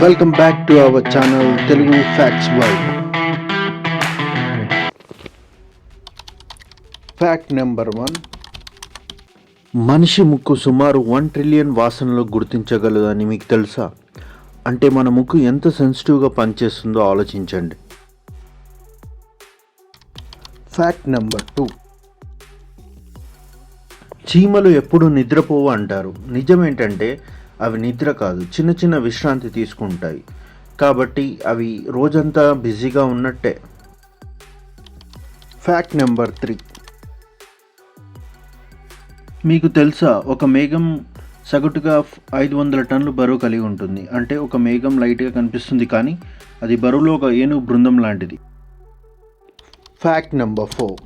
Welcome back to our channel Telugu facts world. Fact number 1. మనిషి ముక్కు సుమారు 1 ట్రిలియన్ వాసనలు గుర్తించగలదని మీకు తెలుసా? అంటే మన ముక్కు ఎంత సెన్సిటివ్గా పనిచేస్తుందో ఆలోచించండి. Fact number 2. చీమలు ఎప్పుడు నిద్రపోవు అంటారు. నిజమేంటంటే అవి నిద్ర కాదు, చిన్న చిన్న విశ్రాంతి తీసుకుంటాయి. కాబట్టి అవి రోజంతా బిజీగా ఉన్నట్టే. Fact number 3. మీకు తెలుసా, ఒక మేఘం సగటుగా 500 టన్నులు బరువు కలిగి ఉంటుంది. అంటే ఒక మేఘం లైట్గా కనిపిస్తుంది, కానీ అది బరువులో ఒక ఏనుగు బృందం లాంటిది. Fact number 4.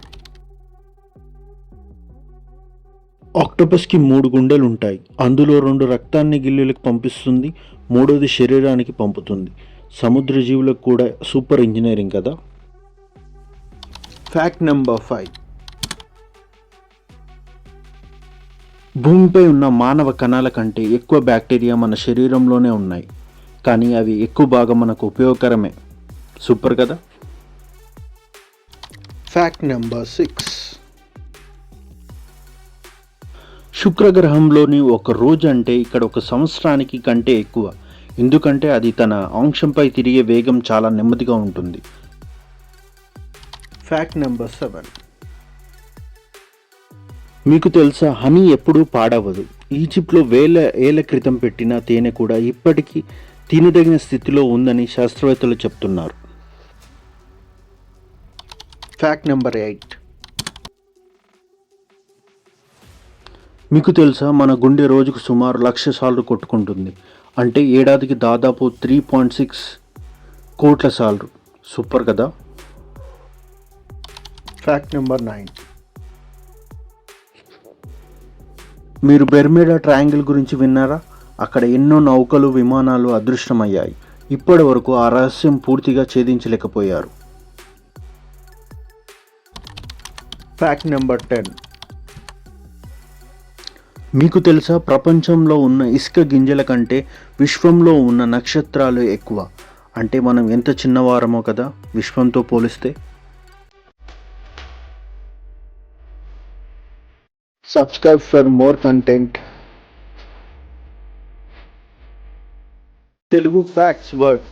ఆక్టోపస్కి 3 గుండెలు ఉంటాయి. అందులో 2 రక్తాన్ని గిల్లులకు పంపిస్తుంది, 3వది శరీరానికి పంపుతుంది. సముద్ర జీవులకు కూడా సూపర్ ఇంజనీరింగ్ కదా. Fact number 5. భూమిపై ఉన్న మానవ కణాల కంటే ఎక్కువ బ్యాక్టీరియా మన శరీరంలోనే ఉన్నాయి, కానీ అవి ఎక్కువ భాగం మనకు ఉపయోగకరమే. సూపర్ కదా. Fact number 6. శుక్రగ్రహంలోని ఒక రోజు అంటే ఇక్కడ ఒక సంవత్సరానికి కంటే ఎక్కువ. ఎందుకంటే అది తన అంశంపై తిరిగే వేగం చాలా నెమ్మదిగా ఉంటుంది. Fact number 7. మీకు తెలుసా, హనీ ఎప్పుడూ పాడవదు. ఈజిప్ట్లో వేల ఏళ్ల క్రితం పెట్టిన తేనె కూడా ఇప్పటికీ తినదగిన స్థితిలో ఉందని శాస్త్రవేత్తలు చెప్తున్నారు. Fact number 8. మీకు తెలుసా, మన గుండె రోజుకు సుమారు 1,00,000 సార్లు కొట్టుకుంటుంది. అంటే ఏడాదికి దాదాపు 3.6 కోట్ల సార్లు. సూపర్ కదా. Fact number 9. మీరు బెర్ముడా ట్రయాంగిల్ గురించి విన్నారా? అక్కడ ఎన్నో నౌకలు, విమానాలు అదృశ్యమయ్యాయి. ఇప్పటి వరకు ఆ రహస్యం పూర్తిగా ఛేదించలేకపోయారు. Fact number 10. మీకు తెలుసా, ప్రపంచంలో ఉన్న ఇసుక గింజల కంటే విశ్వంలో ఉన్న నక్షత్రాలు ఎక్కువ. అంటే మనం ఎంత చిన్నవారమో కదా విశ్వంతో పోలిస్తే. Subscribe for more content. Telugu facts world.